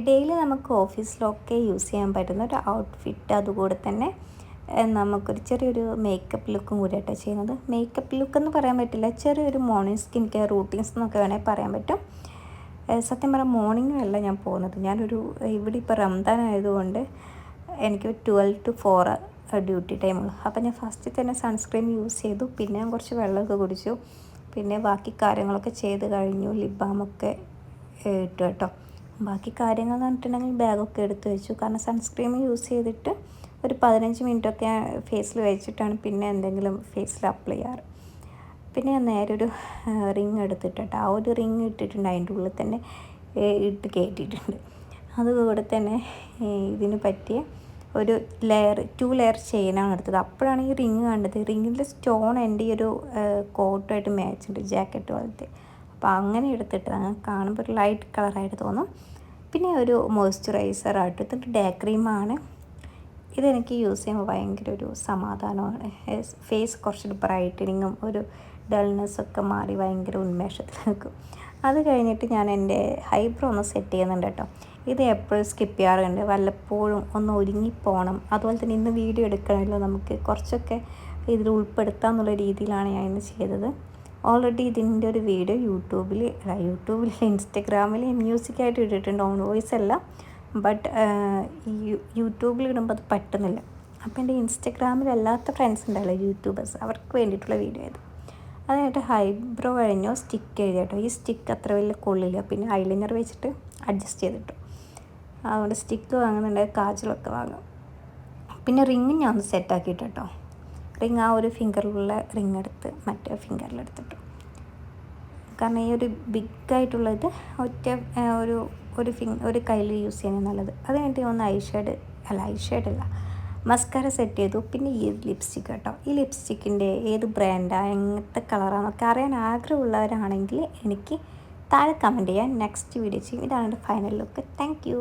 Daily നമുക്ക് ഓഫീസിലൊക്കെ use ചെയ്യാൻ പറ്റുന്ന ഒരു ഔട്ട്ഫിറ്റ്, അതുകൂടെ തന്നെ നമുക്കൊരു ചെറിയൊരു മേക്കപ്പ് ലുക്കും കൂടിയായിട്ടാണ് ചെയ്യുന്നത്. മേക്കപ്പ് ലുക്ക് എന്ന് പറയാൻ പറ്റില്ല, ചെറിയൊരു മോർണിംഗ് സ്കിൻ കെയർ റൂട്ടീൻസ് എന്നൊക്കെ വേണമെങ്കിൽ പറയാൻ പറ്റും. സത്യം പറഞ്ഞാൽ മോർണിംഗല്ല ഞാൻ പോകുന്നത്. ഇവിടെ ഇപ്പോൾ റംദാൻ ആയതുകൊണ്ട് എനിക്ക് 12 to 4 ഡ്യൂട്ടി ടൈമുള്ളൂ. അപ്പോൾ ഞാൻ ഫസ്റ്റ് തന്നെ സൺസ്ക്രീൻ യൂസ് ചെയ്തു, പിന്നെ ഞാൻ കുറച്ച് വെള്ളമൊക്കെ കുടിച്ചു, പിന്നെ ബാക്കി കാര്യങ്ങളൊക്കെ ചെയ്ത് കഴിഞ്ഞു. ലിപ് ബാമൊക്കെ ഇട്ടു കേട്ടോ. ബാക്കി കാര്യങ്ങൾ എന്ന് പറഞ്ഞിട്ടുണ്ടെങ്കിൽ ബാഗൊക്കെ എടുത്ത് വെച്ചു. കാരണം സൺസ്ക്രീൻ യൂസ് ചെയ്തിട്ട് ഒരു 15 മിനിറ്റൊക്കെ ഫേസിൽ വെച്ചിട്ടാണ് പിന്നെ എന്തെങ്കിലും ഫേസിൽ അപ്ലൈ ചെയ്യാറ്. പിന്നെ ഞാൻ നേരെ ഒരു റിങ് എടുത്തിട്ട് ആ ഒരു റിങ് ഇട്ടിട്ടുണ്ട്, അതിൻ്റെ ഉള്ളിൽ തന്നെ ഇട്ട് കയറ്റിയിട്ടുണ്ട്. അതുകൂടെ തന്നെ ഇതിന് പറ്റിയ ഒരു 2 ലെയർ ചെയിനാണ് എടുത്തത്. അപ്പോഴാണ് ഈ റിങ് കണ്ടത്. റിങ്ങിൻ്റെ സ്റ്റോൺ എൻ്റെ ഈ ഒരു കോട്ടുമായിട്ട് മാച്ച് ഉണ്ട്, ജാക്കറ്റ് പോലത്തെ. അപ്പോൾ അങ്ങനെ എടുത്തിട്ട് അങ്ങനെ കാണുമ്പോൾ ഒരു ലൈറ്റ് കളറായിട്ട് തോന്നും. പിന്നെ ഒരു മോയ്സ്ചറൈസർ എടുത്തിട്ട് ഡേ ക്രീമാണ്. ഇതെനിക്ക് യൂസ് ചെയ്യുമ്പോൾ ഭയങ്കര ഒരു സമാധാനമാണ്. ഫേസ് കുറച്ചൊരു ബ്രൈറ്റനിങ്ങും ഒരു ഡൾനെസ്സൊക്കെ മാറി ഭയങ്കര ഉന്മേഷത്തിൽ നിൽക്കും. അത് കഴിഞ്ഞിട്ട് ഞാൻ എൻ്റെ ഐബ്രോ ഒന്ന് സെറ്റ് ചെയ്യുന്നുണ്ട് കേട്ടോ. ഇത് എപ്പോഴും സ്കിപ്പ് ചെയ്യാറുണ്ട്, വല്ലപ്പോഴും ഒന്ന് ഒരുങ്ങിപ്പോകണം. അതുപോലെ തന്നെ ഇന്ന് വീഡിയോ എടുക്കണമല്ലോ, നമുക്ക് കുറച്ചൊക്കെ ഇതിൽ ഉൾപ്പെടുത്താമെന്നുള്ള രീതിയിലാണ് ഞാൻ ഇന്ന് ചെയ്തത്. ഓൾറെഡി ഇതിൻ്റെ ഒരു വീഡിയോ യൂട്യൂബിൽ ഇൻസ്റ്റഗ്രാമിൽ മ്യൂസിക്കായിട്ട് ഇട്ടിട്ടുണ്ട്, ഓൺ വോയിസ് അല്ല. ബട്ട് യൂട്യൂബിൽ ഇടുമ്പോൾ അത് പറ്റുന്നില്ല. അപ്പോൾ എൻ്റെ ഇൻസ്റ്റഗ്രാമിലല്ലാത്ത ഫ്രണ്ട്സ് ഉണ്ടല്ലോ, യൂട്യൂബേഴ്സ്, അവർക്ക് വേണ്ടിയിട്ടുള്ള വീഡിയോ ഇത്. അതായിട്ട് ഐബ്രോ കഴിഞ്ഞോ സ്റ്റിക്ക് എഴുതി കേട്ടോ. ഈ സ്റ്റിക്ക് അത്ര വലിയ കൊള്ളില്ല, പിന്നെ ഐലൈനർ വെച്ചിട്ട് അഡ്ജസ്റ്റ് ചെയ്തിട്ടു. അതുകൊണ്ട് സ്റ്റിക്ക് വാങ്ങുന്നുണ്ടെങ്കിൽ കാജലൊക്കെ വാങ്ങും. പിന്നെ റിങ് ഞാൻ ഒന്ന് സെറ്റാക്കിയിട്ട് കേട്ടോ. റിങ് ആ ഒരു ഫിംഗറിലുള്ള റിങ് എടുത്ത് മറ്റേ ഫിംഗറിലെടുത്തിട്ടു. കാരണം ഈ ഒരു ബിഗായിട്ടുള്ളത് ഒരു കയ്യിൽ യൂസ് ചെയ്യുന്നത് നല്ലത്. അത് കഴിഞ്ഞിട്ട് ഒന്ന് ഐഷേഡല്ല മസ്കാര സെറ്റ് ചെയ്തു. പിന്നെ ഈ ലിപ്സ്റ്റിക്ക് കേട്ടോ. ഈ ലിപ്സ്റ്റിക്കിൻ്റെ ഏത് ബ്രാൻഡാണ്, എങ്ങനത്തെ കളറാണെന്നൊക്കെ അറിയാൻ ആഗ്രഹമുള്ളവരാണെങ്കിൽ എനിക്ക് താഴെ കമൻറ്റ് ചെയ്യാൻ. നെക്സ്റ്റ് വീഡിയോ ചെയ്യും. ഇതാണ് എൻ്റെ ഫൈനൽ ലുക്ക്. Thank you.